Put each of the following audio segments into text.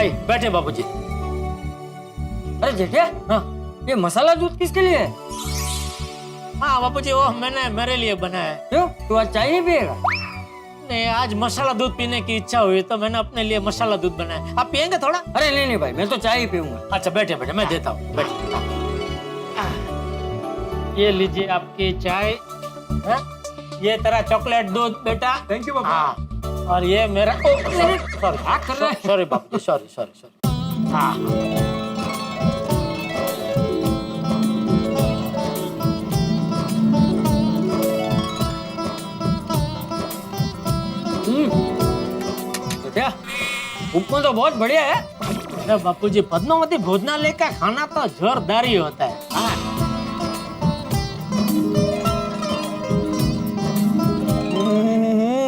भाई बैठे बापूजी। अरे जेठिया, हाँ ये मसाला दूध किसके लिए है? हाँ बापूजी, वो मैंने मेरे लिए बनाया है। क्यों, तू आज चाय नहीं पिएगा? नहीं, आज मसाला दूध पीने की इच्छा हुई तो मैंने अपने लिए मसाला दूध बनाया। आप पियेंगे थोड़ा? अरे नहीं नहीं भाई, मैं तो चाय ही पीऊंगा। अच्छा बैठे बैठे, मैं देता हूँ, बैठे। ये लीजिए आपकी चाय है? ये तेरा चॉकलेट दूध बेटा। थैंक यू पापा। हाँ, और ये मेरा सॉरी क्या कर रहा है? सॉरी बापू जी, सॉरी सॉरी सॉरी। हाँ जेठिया, उपमा तो बहुत बढ़िया है। अरे बापू जी, पद्मावती भोजनालय का खाना तो जोरदार ही होता है। हाँ।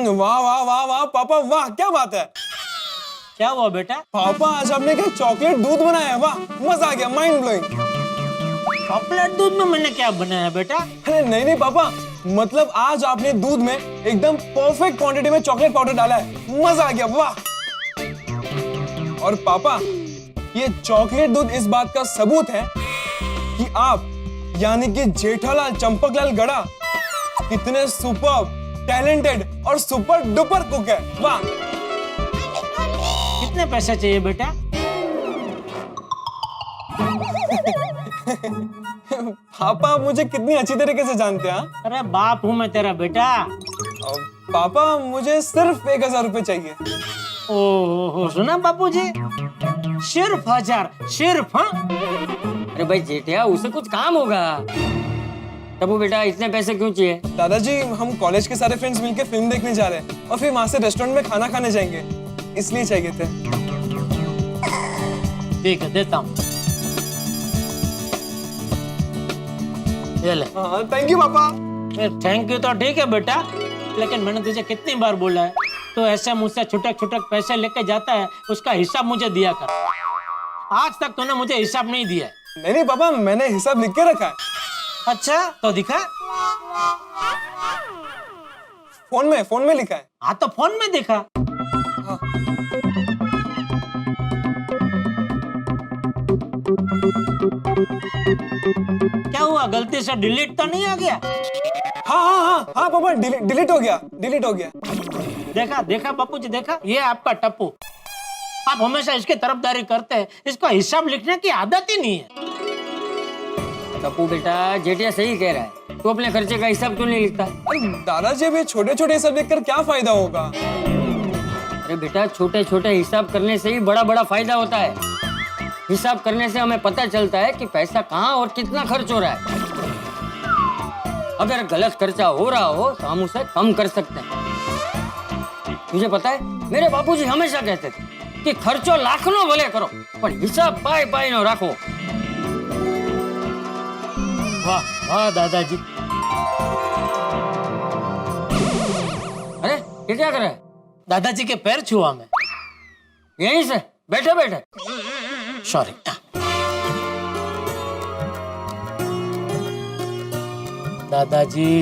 वाह वाह वाह वाह पापा, वाह क्या बात है। क्या हुआ बेटा? पापा आज आपने क्या चॉकलेट दूध बनाया है, वाह मजा आ गया, माइंड ब्लोइंग। चॉकलेट दूध में मैंने क्या बनाया बेटा? अरे नहीं नहीं पापा, मतलब आज आपने दूध में एकदम परफेक्ट क्वांटिटी में चॉकलेट पाउडर डाला है, मजा आ गया, वाह। और पापा, ये चॉकलेट दूध इस बात का सबूत है कि आप यानी कि जेठालाल चंपकलाल गड़ा कितने सुपर टैलेंटेड और सुपर डुपर कुक है, वाह। कितने पैसे चाहिए बेटा? पापा आप मुझे कितनी अच्छी तरीके से जानते हैं, हाँ? अरे बाप हूँ मैं तेरा बेटा। पापा मुझे सिर्फ 1000 रुपए चाहिए। ओहो, सुना बापूजी, सिर्फ 1000, सिर्फ। हाँ अरे भाई जेठिया, उसे कुछ काम होगा। तबू बेटा, इतने पैसे क्यों चाहिए? दादाजी, हम कॉलेज के सारे फ्रेंड्स मिलकर फिल्म देखने जा रहे हैं और फिर वहां से रेस्टोरेंट में खाना खाने जाएंगे, इसलिए चाहिए थे। ठीक है, देता हूँ। ये ले। हाँ थैंक यू पापा। थैंक यू तो ठीक है बेटा, लेकिन मैंने तुझे कितनी बार बोला है, तो ऐसे मुझसे छुटक छुटक पैसे लेके जाता है, उसका हिसाब मुझे दिया कर। आज तक तूने मुझे हिसाब नहीं दिया है। नहीं नहीं पापा, मैंने हिसाब लिख के रखा है। अच्छा तो दिखा। फोन में लिखा है। हाँ तो फोन में देखा। हाँ। क्या हुआ, गलती से डिलीट तो नहीं आ गया? हाँ हाँ हाँ हाँ पापा, डिलीट हो गया, डिलीट हो गया। देखा देखा बापूजी, देखा, ये आपका टप्पू। आप हमेशा इसकी तरफदारी करते हैं, इसको हिसाब लिखने की आदत ही नहीं है। टप्पू बेटा, जेठिया सही कह रहा है, तू अपने खर्चे का हिसाब क्यों नहीं लिखता? अरे दादाजी, अब ये छोटे छोटे हिसाब लिखकर क्या फायदा होगा? अरे बेटा, छोटे छोटे हिसाब करने से ही बड़ा बड़ा फायदा होता है। हिसाब करने से हमें पता चलता है कि पैसा कहाँ और कितना खर्च हो रहा है। अगर गलत खर्चा हो रहा हो तो हम उसे कम कर सकते हैं। तुझे पता है, मेरे बापूजी हमेशा कहते थे कि खर्चो लाखों भले करो, पर हिसाब पाई पाई न रखो। वाह वाह दादाजी। अरे ये क्या कर रहा है? दादाजी के पैर छुआ मैं। यहीं से बैठे बैठे। सॉरी। दादाजी,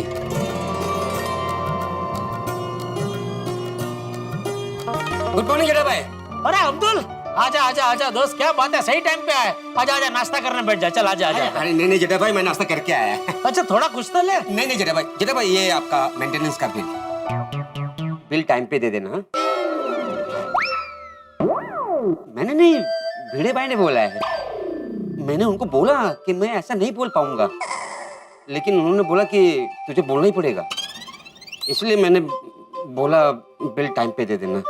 गुड मॉर्निंग जेठा भाई। अरे अब्दुल, आजा आजा आजा दोस्त, क्या बात है, सही टाइम पे आए। आजा आजा, नाश्ता करने बैठ जा, चल आजा आजा। अरे नहीं नहीं जेठा भाई, मैं नाश्ता करके आया। अच्छा थोड़ा कुछ तो ले। नहीं नहीं जेठा भाई ये आपका मेंटेनेंस का बिल टाइम पे दे देना। हाँ? मैंने नहीं, भिड़े भाई ने बोला है। मैंने उनको बोला कि मैं ऐसा नहीं बोल पाऊंगा, लेकिन उन्होंने बोला कि तुझे बोलना ही पड़ेगा, इसलिए मैंने बोला बिल टाइम पे दे देना।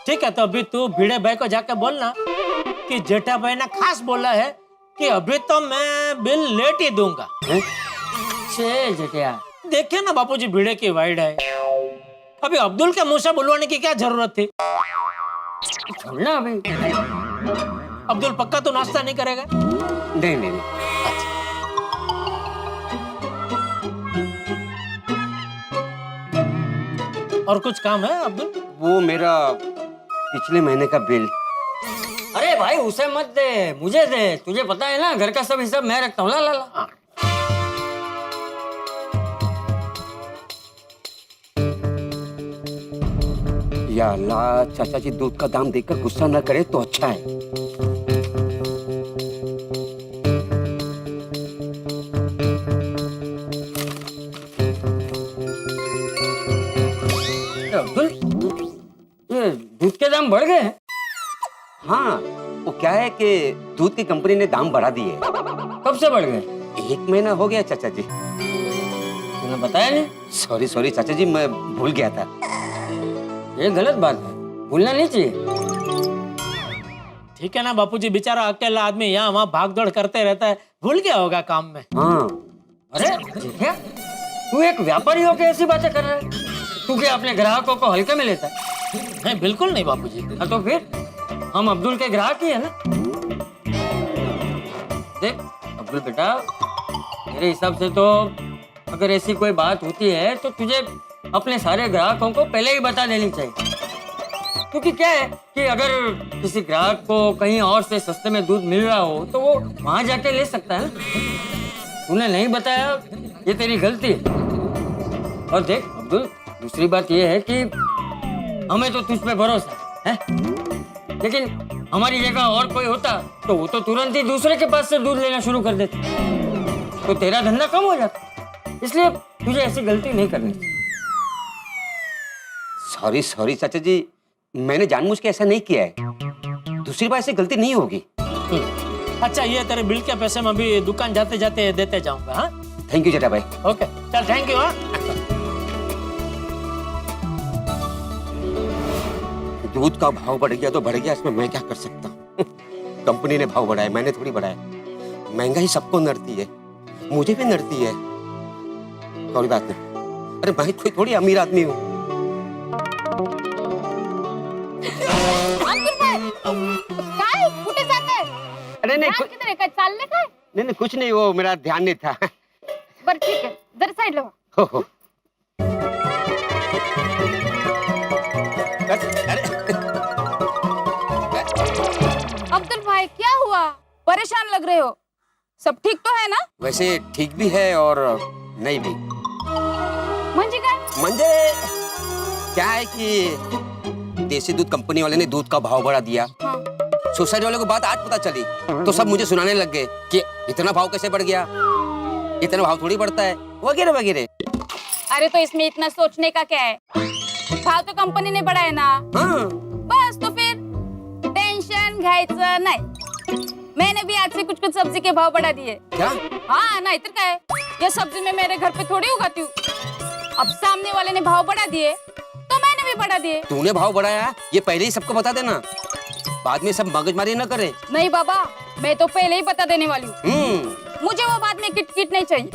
ठीक है, तो अभी तू भिड़े भाई को जाकर बोलना कि जेठा भाई ने खास बोला है कि अभी तो मैं बिल लेट ही दूंगा। छे जेठिया, देखिए ना बापूजी, भिड़े की वाइड है। अभी अब्दुल के मुंह से बुलवाने की क्या जरूरत थी? छोड़ना अभी। अब्दुल पक्का तो नाश्ता नहीं करेगा? नहीं नहीं नहीं। और कुछ काम है अब्दुल? वो मेरा पिछले महीने का बिल। अरे भाई उसे मत दे, मुझे दे। तुझे पता है ना, घर का सब हिसाब मैं रखता हूँ। ला ला ला। या अल्लाह, चाचा जी दूध का दाम देखकर गुस्सा न करे तो अच्छा है। अब्दुल, ये दूध के दाम बढ़ गए हैं। हाँ, वो क्या है कि दूध की कंपनी ने दाम बढ़ा दिए। कब से बढ़ गए? 1 महीना हो गया चाचा जी। तूने बताया नहीं? सॉरी सॉरी चाचा जी, मैं भूल गया था। ये गलत बात है, भूलना नहीं चाहिए। ठीक है ना बापूजी, बेचारा अकेला आदमी यहाँ वहाँ भाग दौड़ करते रहता है, भूल गया होगा काम में। हाँ, अरे क्या तू एक व्यापारी होकर ऐसी बातें कर रहा है? तू क्या अपने ग्राहकों को हल्के में लेता है? नहीं बिल्कुल नहीं बापूजी। हाँ तो फिर हम अब्दुल के ग्राहक ही है ना। देख अब्दुल बेटा, मेरे हिसाब से तो अगर ऐसी कोई बात होती है तो तुझे अपने सारे ग्राहकों को पहले ही बता देनी चाहिए। क्योंकि क्या है कि अगर किसी ग्राहक को कहीं और से सस्ते में दूध मिल रहा हो तो वो वहां जाके ले सकता है ना। तूने नहीं बताया, ये तेरी गलती है। और देख अब्दुल, दूसरी बात ये है कि हमें तो तुझ पे भरोसा है, लेकिन हमारी जगह और कोई होता तो वो तो तुरंत ही दूसरे के पास से दूध लेना शुरू कर देता, तो तेरा धंधा कम हो जाता। इसलिए तुझे ऐसी गलती नहीं करनी। सॉरी सॉरी चाचा जी, मैंने जानबूझ के ऐसा नहीं किया है। दूसरी बार ऐसी गलती नहीं होगी। अच्छा ये तेरे बिल के पैसे मैं अभी दुकान जाते जाते देते जाऊंगा। हाँ थैंक यू जेठा भाई। ओके चल, थैंक यू। हाँ दूध का भाव बढ़ गया तो बढ़ गया, इसमें मैं क्या कर सकता हूँ। कंपनी ने भाव बढ़ाया, मैंने थोड़ी बढ़ाया। महंगाई सबको नड़ती है, मुझे भी नड़ती है। कोई बात नहीं, अरे मैं कोई थोड़ी अमीर आदमी हूँ। काय कुठे जाताय? अरे नहीं ध्यान किधर आहे? काय चाललंय काय? नहीं कुछ नहीं, वो मेरा ध्यान नहीं था। बरं ठीक आहे, जरा साईडला व्हा. हो। अरे अब्दुल भाई क्या हुआ? परेशान लग रहे हो. सब ठीक तो है ना? वैसे ठीक भी है और नहीं भी। म्हणजे काय? म्हणजे क्या है कि देसी दूध कंपनी वाले ने दूध का भाव बढ़ा दिया। हाँ. सोसाइटी वालों को बात आज पता चली तो सब मुझे सुनाने लग गए कि इतना भाव कैसे बढ़ गया, इतना भाव थोड़ी बढ़ता है, वगैरह वगैरह। अरे तो इसमें इतना सोचने का क्या है? भाव तो कंपनी ने बढ़ाया ना. हाँ बस तो फिर टेंशन घ्यायचं नाही. मैंने भी आज से कुछ सब्जी के भाव बढ़ा दिए. क्या? हाँ नहीं तो क्या है, ये सब्जी मैं मेरे घर पे थोड़ी उगाती हूँ. अब सामने वाले ने भाव बढ़ा दिए तो मैंने भी बढ़ा दिए. तूने भाव बढ़ाया ये पहले ही सबको बता देना, बाद में सब मगजमारी न करे। नहीं बाबा, मैं तो पहले ही बता देने वाली हूँ. मुझे वो बाद में किट नहीं चाहिए.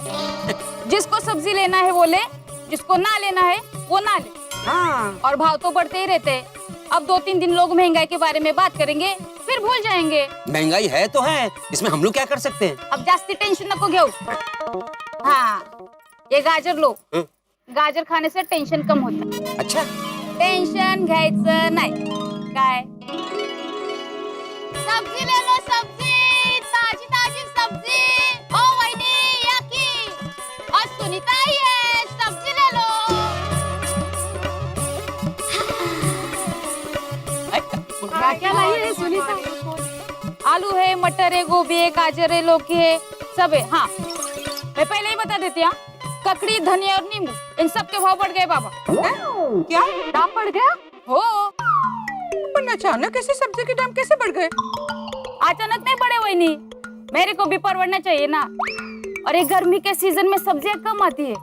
जिसको सब्जी लेना है वो ले, जिसको ना लेना है वो ना ले. हाँ। और भाव तो बढ़ते ही रहते हैं. अब 2-3 दिन लोग महंगाई के बारे में बात करेंगे, फिर भूल जाएंगे. महंगाई है तो है, इसमें हम लोग क्या कर सकते हैं? अब जास्ती टेंशन नको घेऊ. हाँ, ये गाजर लो. गाजर खाने से टेंशन कम होती. अच्छा, टेंशन घ्यायचं नाही. काय? सब्जी ले लो, सब्जी, ताजी ताजी सब्जी. ओ वहिनी या की, आज सुनीता आई है, सब्जी ले लो. क्या लाई है सुनीता? आलू है, मटर है, गोभी है, गाजर है, लौकी है, सब है. हाँ मैं पहले ही बता देती हूँ. ककड़ी, धनिया और नींबू, इन सब के भाव बढ़ गए बाबा. क्या दाम बढ़ गया? हो, पर अचानक ऐसे सब्जी के दाम कैसे बढ़ गए? अचानक नहीं बढ़े वही, मेरे को भी परवड़ना चाहिए ना. और ये गर्मी के सीजन में सब्जियां कम आती है,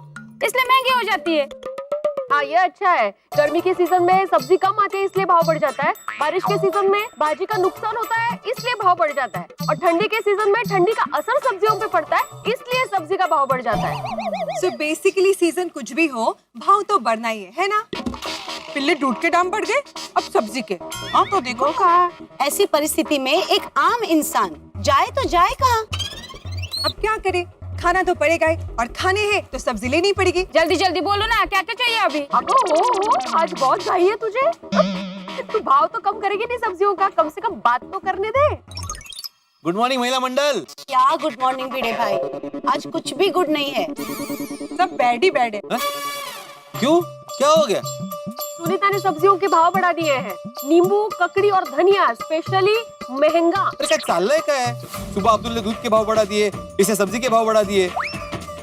इसलिए महंगी हो जाती है. हाँ ये अच्छा है. गर्मी के सीजन में सब्जी कम आती है इसलिए भाव बढ़ जाता है. बारिश के सीजन में भाजी का नुकसान होता है इसलिए भाव बढ़ जाता है. और ठंडी के सीजन में ठंडी का असर सब्जियों पे पड़ता है इसलिए सब्जी का भाव बढ़ जाता है. सो बेसिकली सीजन कुछ भी हो, भाव तो बढ़ना ही है ना? पहले दूध के दाम बढ़ गए, अब सब्जी के. हाँ तो देखो ऐसी परिस्थिति में एक आम इंसान जाए तो जाए कहाँ? अब क्या करे, खाना तो पड़ेगा ही, और खाने हैं तो सब्जी लेनी पड़ेगी. जल्दी जल्दी बोलो ना, क्या क्या चाहिए अभी? अगो हो, आज बहुत चाहिए तुझे. तू भाव तो कम करेगी नहीं सब्जियों का, कम से कम बात तो करने दे. गुड मॉर्निंग महिला मंडल. क्या गुड मॉर्निंग भिड़े भाई, आज कुछ भी गुड नहीं है. सब बैड ही बैड है. क्यों, क्या हो गया? सुनीता ने सब्जियों के भाव बढ़ा दिए हैं। नींबू, ककड़ी और धनिया स्पेशली महंगा। अरे क्या चाललंय काय? सुबह अब्दुल ने दूध के भाव बढ़ा दिए, इसे सब्जी के भाव बढ़ा दिए।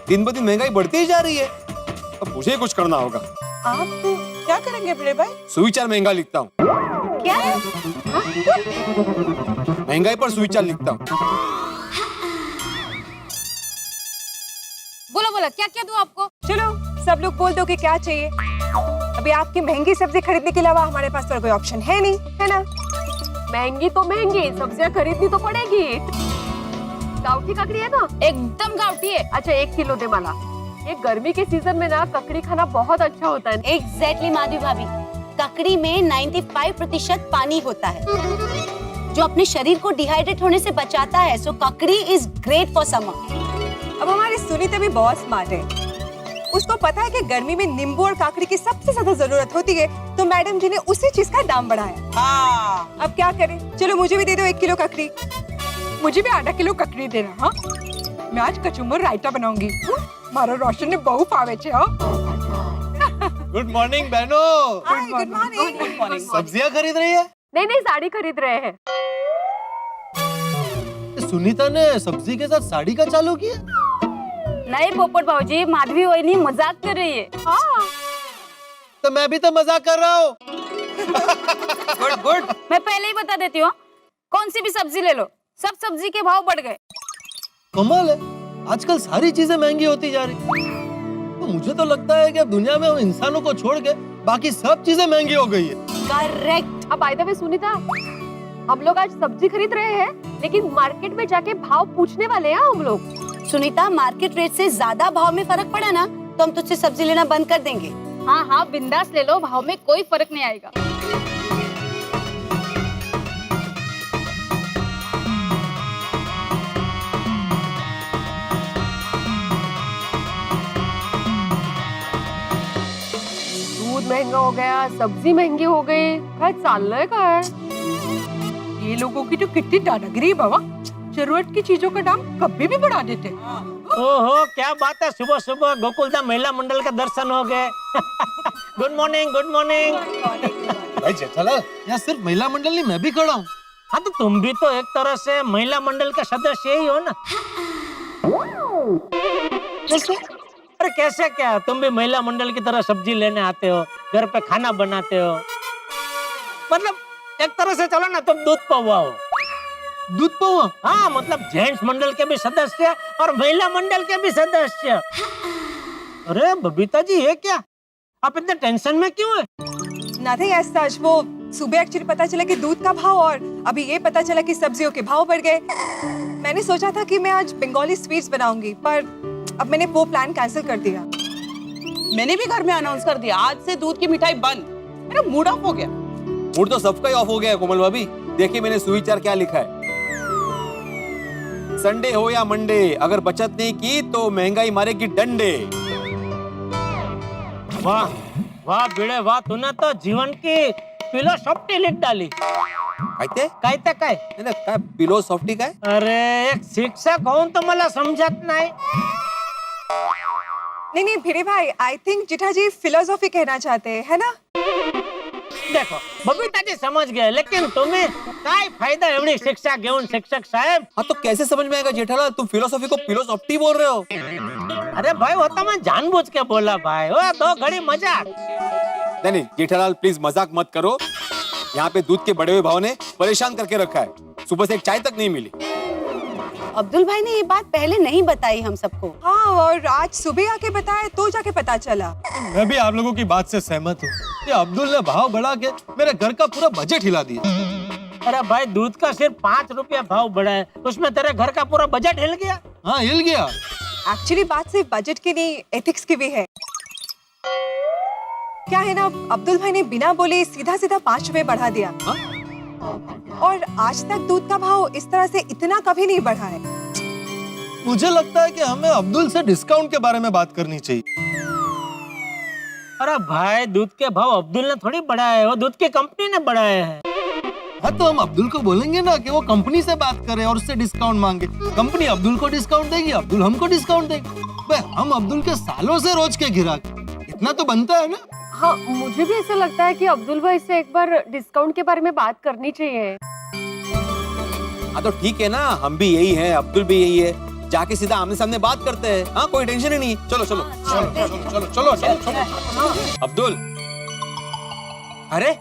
दिन ब दिन महंगाई बढ़ती ही जा रही है। अब मुझे कुछ करना होगा। आप क्या करेंगे भिड़े भाई? सुविचार महंगा लिखता हूँ। क्या है? महंगाई पर सुविचार लिखता हूँ। बोलो बोलो क्या क्या दूं आपको? चलो सब लोग बोल दो कि क्या चाहिए। अभी आपकी महंगी सब्जी खरीदने के अलावा हमारे पास तो कोई ऑप्शन है नहीं, है ना? महंगी तो महंगी, सब्जियां खरीदनी तो पड़ेगी। गाउठी ककड़ी है ना? एकदम गावठी है। अच्छा 1 किलो दे मला। ये गर्मी के सीजन में ना ककड़ी खाना बहुत अच्छा होता है। एग्जैक्टली माधवी भाभी, ककड़ी में 95% पानी होता है जो अपने शरीर को डिहाइड्रेट होने से बचाता है। सो ककड़ी इज ग्रेट फॉर समर। अब हमारी सुनीता भी बहुत स्मार्ट है। उसको पता है कि गर्मी में नींबू और काकड़ी की सबसे ज्यादा जरूरत होती है, तो मैडम जी ने उसी चीज का दाम बढ़ाया। हाँ। अब क्या करें? चलो मुझे भी दे दो 1 किलो ककड़ी। मुझे भी आधा किलो ककड़ी देना। हाँ, मैं आज कचुम्बर रायता बनाऊंगी। मारो रोशन ने बहु पावे छे। हाँ। गुड मॉर्निंग बहनों। Good morning. सब्जियां खरीद रही है? नहीं साड़ी खरीद रहे हैं। सुनीता ने सब्जी के साथ साड़ी का चालू किया? नहीं पोपट भाऊजी, माधवी वही मजाक कर रही है। हाँ तो मैं भी तो मजाक कर रहा हूँ। Good good. मैं पहले ही बता देती हूँ, कौन सी भी सब्जी ले लो, सब सब्जी के भाव बढ़ गए। कमाल है, आजकल सारी चीजें महंगी होती जा रही। तो मुझे तो लगता है कि अब दुनिया में हम इंसानों को छोड़ के बाकी सब चीजें महंगी हो गई है। करेक्ट। अब बाय द वे सुनीता, हम लोग आज सब्जी खरीद रहे हैं, लेकिन मार्केट में जाके भाव पूछने वाले हैं हम लोग। सुनीता, मार्केट रेट से ज्यादा भाव में फर्क पड़ा ना तो हम तुझसे सब्जी लेना बंद कर देंगे। हाँ हाँ बिंदास ले लो, भाव में कोई फर्क नहीं आएगा। दूध महंगा हो गया, सब्जी महंगी हो गई, काय चाललंय काय? ये लोगों की तो कितनी दादागिरी है बाबा। जरूरत की चीजों का दाम कभी भी बढ़ा देते। ओहो क्या बात है, सुबह सुबह गोकुलधाम महिला मंडल का दर्शन हो गए। Good morning good morning. भाई जेठालाल, यहाँ सिर्फ महिला मंडल नहीं, मैं भी खड़ा हूँ। हाँ तो तुम भी तो एक तरह से महिला मंडल का सदस्य ही हो ना। कैसे? अरे कैसे क्या, तुम भी महिला मंडल की तरह सब्जी लेने आते हो, घर पे खाना बनाते हो। मतलब एक तरह से चलो ना, तुम दूध पौवा हो। दूध पौवा? हाँ मतलब जेंट्स मंडल के भी सदस्य और महिला मंडल के भी सदस्य। अरे बबीता जी ये क्या, आप इतने टेंशन में क्यों है? Nothing as such. वो सुबह एक्चुअली पता चला कि दूध का भाव, और अभी ये पता चला कि सब्जियों के भाव बढ़ गए। मैंने सोचा था कि मैं आज बंगाली स्वीट्स बनाऊंगी, पर अब मैंने वो प्लान कैंसिल कर दिया। मैंने भी घर में अनाउंस कर दिया, आज से दूध की मिठाई बंद। मेरा मूड ऑफ हो गया। मूड तो सबका ही ऑफ हो गया है कोमल भाभी। देखिए मैंने सुविचार क्या लिखा है। संडे हो या मंडे, अगर बचत नहीं की तो महंगाई मारेगी डंडे। वाह वाह भिड़े वाह, तूने तो जीवन की फिलोसॉफी लिख डाली। कहते कहते काय? काय फिलोसॉफी काय? अरे एक शिक्षक होऊन तो मला समजत नाही। नहीं भिड़े भाई, आई थिंक जिठा जी फिलोसॉफी कहना चाहते हैं, है ना? देखो बबीता जी समझ गए, लेकिन तुम्हें काय फायदा एवढी शिक्षा घेऊन शिक्षक साहेब? हाँ तो कैसे समझ में आएगा जेठालाल, तुम फिलोसॉफी को फिलोसॉफी बोल रहे हो? अरे भाई वो तो मैं जानबूझ के बोला भाई, वो दो घड़ी मजाक। नहीं जेठालाल प्लीज मजाक मत करो। यहाँ पे दूध के बढ़े हुए भाव ने परेशान करके रखा है, सुबह से एक चाय तक नहीं मिली। अब्दुल भाई ने ये बात पहले नहीं बताई हम सबको। हाँ, और आज सुबह आके बताया तो जाके पता चला। मैं भी आप लोगों की बात से सहमत हूँ। ये अब्दुल ने भाव बढ़ा के मेरे घर का पूरा बजट हिला दिया। अरे भाई दूध का सिर्फ 5 रुपया भाव बढ़ा है, उसमें तेरे घर का पूरा बजट हिल गया। हाँ हिल गया। एक्चुअली बात सिर्फ बजट की नहीं, एथिक्स की भी है। क्या है ना, अब्दुल भाई ने बिना बोले सीधा सीधा 5 रुपए बढ़ा दिया। और आज तक दूध का भाव इस तरह से इतना कभी नहीं बढ़ा है। मुझे लगता है कि हमें अब्दुल से डिस्काउंट के बारे में बात करनी चाहिए। अरे भाई दूध के भाव अब्दुल ने थोड़ी बढ़ाए है, वो दूध की कंपनी ने बढ़ाए हैं। हाँ तो हम अब्दुल को बोलेंगे ना कि वो कंपनी से बात करे और उससे डिस्काउंट मांगे। कंपनी अब्दुल को डिस्काउंट देगी, अब्दुल हमको डिस्काउंट देगी। भाई हम अब्दुल के सालों से रोज के ग्राहक, इतना तो बनता है ना। हाँ, मुझे भी ऐसा लगता है कि अब्दुल भाई से एक बार डिस्काउंट के बारे में बात करनी चाहिए। हाँ तो ठीक है ना, हम भी यही हैं, अब्दुल भी यही है, जाके सीधा आमने सामने बात करते हैं। हाँ कोई टेंशन ही नहीं। चलो चलो चलो चलो चलो चलो। अब्दुल, अरे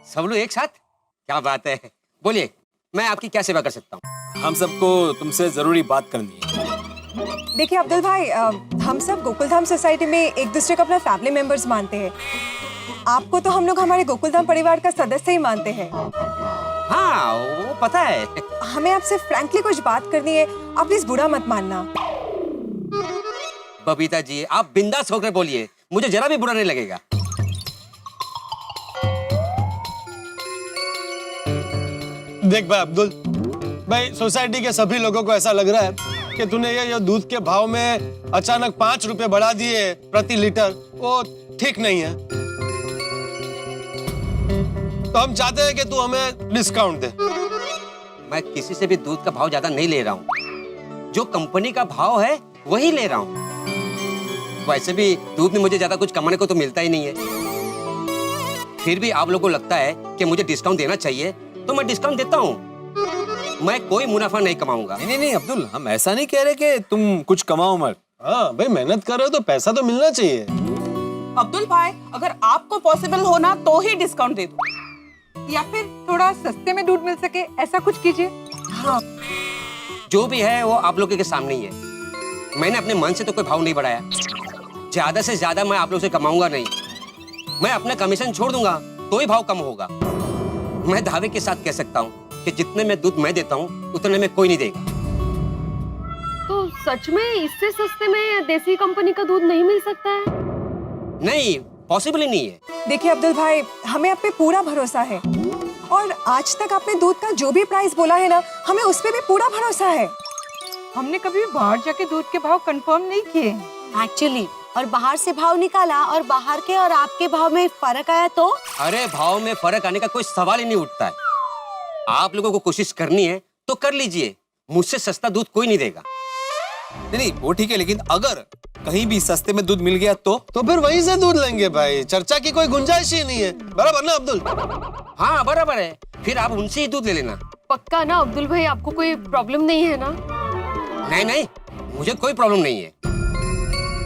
सब लोग एक साथ, क्या बात है। बोलिए, मैं आपकी क्या सेवा कर सकता हूँ? हम सबको तुमसे जरूरी बात करनी है। देखिए अब्दुल भाई, हम सब गोकुलधाम सोसाइटी में एक दूसरे को अपना फैमिली मेंबर्स मानते हैं। आपको तो हम लोग हमारे गोकुलधाम परिवार का सदस्य ही मानते हैं। हाँ वो पता है। हमें आपसे फ्रैंकली कुछ बात करनी है, आप प्लीज बुरा मत मानना। बबीता जी, आप बिंदास होकर बोलिए, मुझे जरा भी बुरा नहीं लगेगा। देख भाई अब्दुल भाई, सोसाइटी के सभी लोगों को ऐसा लग रहा है कि तूने ये दूध के भाव में अचानक 5 रुपए बढ़ा दिए प्रति लीटर, वो ठीक नहीं है। तो हम चाहते हैं कि तू हमें डिस्काउंट दे। मैं किसी से भी दूध का भाव ज्यादा नहीं ले रहा हूँ, जो कंपनी का भाव है वही ले रहा हूँ। वैसे भी दूध में मुझे ज्यादा कुछ कमाने को तो मिलता ही नहीं है, फिर भी आप लोगों को लगता है कि मुझे डिस्काउंट देना चाहिए तो मैं डिस्काउंट देता हूँ। मैं कोई मुनाफा नहीं कमाऊंगा। नहीं नहीं अब्दुल, हम ऐसा नहीं कह रहे कि तुम कुछ कमाओ मत। हाँ भाई, मेहनत कर रहे हो तो पैसा तो मिलना चाहिए। अब्दुल भाई, अगर आपको पॉसिबल होना तो ही डिस्काउंट दे दो, या फिर थोड़ा सस्ते में दूध मिल सके, ऐसा कुछ कीजिए। हाँ, जो भी है वो आप लोगों के सामने ही है। मैंने अपने मन से तो कोई भाव नहीं बढ़ाया। ज्यादा से ज्यादा मैं आप लोगों से कमाऊंगा नहीं। मैं अपना कमीशन छोड़ दूंगा तो ही भाव कम होगा। मैं दावे के साथ कह सकता हूँ कि जितने में दूध मैं देता हूँ उतने में कोई नहीं देगा। तो सच में इससे सस्ते में देसी कंपनी का दूध नहीं मिल सकता है? नहीं, पॉसिबल ही नहीं है। देखिए अब्दुल भाई, हमें आप पे पूरा भरोसा है, और आज तक आपने दूध का जो भी प्राइस बोला है ना, हमें उस पे भी पूरा भरोसा है। हमने कभी बाहर जाके दूध के भाव कंफर्म नहीं किए एक्चुअली, और बाहर से भाव निकाला और बाहर के और आपके भाव में फर्क आया तो? अरे भाव में फर्क आने का कोई सवाल ही नहीं उठता है। आप लोगों को कोशिश करनी है तो कर लीजिए, मुझसे सस्ता दूध कोई नहीं देगा। नहीं वो ठीक है, लेकिन अगर कहीं भी सस्ते में दूध मिल गया तो फिर वहीं से दूध लेंगे भाई, चर्चा की कोई गुंजाइश ही नहीं है। बराबर ना अब्दुल? हाँ बराबर है, फिर आप उनसे ही दूध ले लेना। पक्का ना अब्दुल भाई, आपको कोई प्रॉब्लम नहीं है ना? नहीं नहीं, मुझे कोई प्रॉब्लम नहीं है।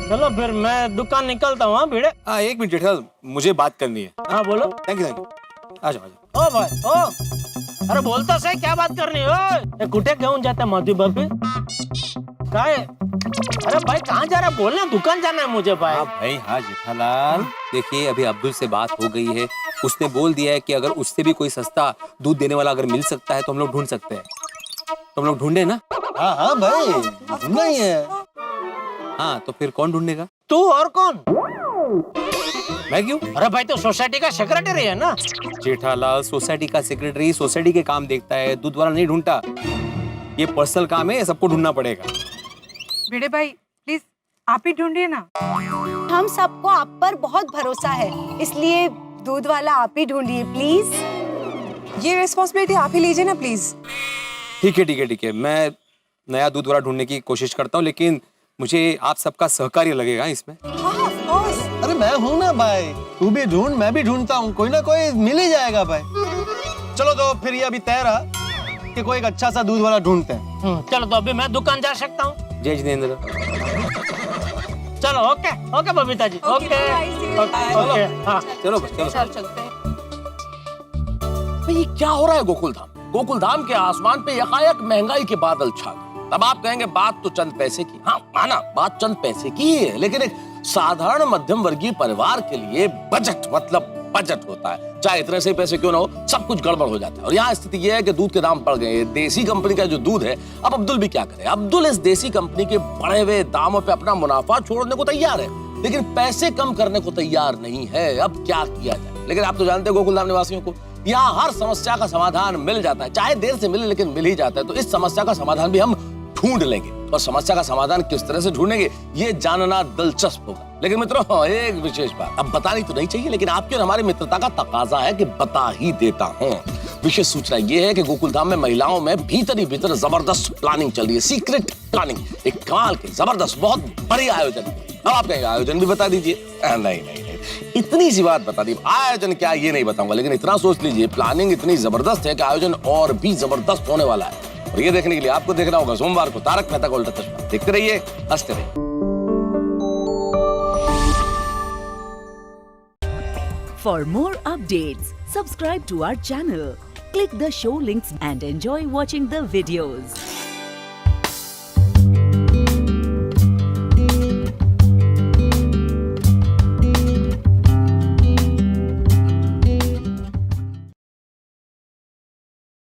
चलो फिर मैं दुकान निकलता हूँ। हाँ भिड़े। हाँ एक मिनट जेठालाल, मुझे बात करनी है। हाँ बोलो। Thank you. आ जाओ आ जाओ। ओ भाई ओ, अरे बोलता सही, क्या बात करनी है? कुटे क्यों जाता है मधु बापी? क्या है? अरे भाई कहाँ जा रहा है? बोलना, दुकान जाना है मुझे भाई। हाँ भाई हाँ जेठालाल, देखिए अभी अब्दुल से बात हो गई है, उसने बोल दिया है कि अगर उससे भी कोई सस्ता दूध देने वाला अगर मिल सकता है तो हम लोग ढूंढ सकते हैं। तो हम लोग ढूंढे ना? हाँ हाँ भाई, ढूंढना ही है। हाँ तो फिर कौन ढूंढेगा? तू और कौन? मैं क्यों? अरे भाई तो सोसाइटी का सेक्रेटरी है ना। जेठालाल, सोसाइटी का सेक्रेटरी सोसाइटी के काम देखता है, दूध वाला नहीं ढूंढता। ये पर्सनल काम है, सबको ढूंढना पड़ेगा। भिड़े भाई प्लीज आप ही ढूंढिए ना। हम सबको आप पर बहुत भरोसा है, इसलिए दूध वाला आप ही ढूंढिए प्लीज। ये रिस्पॉन्सिबिलिटी आप ही लीजिए ना प्लीज। ठीक है ठीक है ठीक है, मैं नया दूध वाला ढूंढने की कोशिश करता हूँ, लेकिन मुझे आप सबका सहकार्य लगेगा इसमें। हाँ ऑफ कोर्स। अरे मैं हूँ ना भाई, तू भी ढूंढ, मैं भी ढूंढता हूँ, कोई ना कोई मिल ही जाएगा भाई। चलो तो फिर ये अभी तय रहा कि कोई एक अच्छा सा दूध वाला ढूंढते हैं। चलो तो अभी मैं दुकान जा सकता हूँ। जय जितेंद्र। चलो okay okay Babita ji, okay okay. हाँ चलो चलो चल चलते हैं। ये क्या हो रहा है गोकुलधाम? गोकुलधाम के आसमान पे यकायक महंगाई के बादल छा गए। तब आप कहेंगे बात तो चंद पैसे की, हाँ माना बात चंद पैसे की है, लेकिन एक साधारण मध्यम वर्गीय परिवार के लिए बजट मतलब बजट होता है। चाहे इतने से पैसे क्यों ना हो, सब कुछ गड़बड़ हो जाता है। और यहाँ स्थिति यह है कि दूध के दाम बढ़ गए। देसी कंपनी का जो दूध है, अब अब्दुल भी क्या करे? अब्दुल इस देसी कंपनी के बढ़े हुए दामों पे अपना मुनाफा छोड़ने को तैयार है, लेकिन पैसे कम करने को तैयार नहीं है। अब क्या किया जाए? लेकिन आप तो जानते हैं गोकुलधाम निवासियों को, यहाँ हर समस्या का समाधान मिल जाता है, चाहे देर से मिले लेकिन मिल ही जाता है। तो इस समस्या का समाधान भी हम ढूंढ लेंगे, और समस्या का समाधान किस तरह से ढूंढेंगे ये जानना दिलचस्प होगा। लेकिन मित्रों एक विशेष बात, अब बतानी तो नहीं चाहिए, लेकिन आपकी और हमारी मित्रता का तकाजा है कि बता ही देता हूँ। विशेष सूचना ये है कि गोकुलधाम में महिलाओं में भीतर ही भीतर जबरदस्त प्लानिंग चल रही है, सीक्रेट प्लानिंग, एक कमाल की जबरदस्त बहुत बड़ी आयोजन। अब आप कहेंगे आयोजन भी बता दीजिए। नहीं नहीं नहीं, इतनी सी बात बता दी, आयोजन क्या ये नहीं बताऊंगा, लेकिन इतना सोच लीजिए प्लानिंग इतनी जबरदस्त है कि आयोजन और भी जबरदस्त होने वाला है। और ये देखने के लिए आपको देखना होगा सोमवार को तारक मेहता का उल्टा चश्मा। देखते रहिए, हंसते रहिए। For more updates, subscribe to our channel, click the show links and enjoy watching the videos.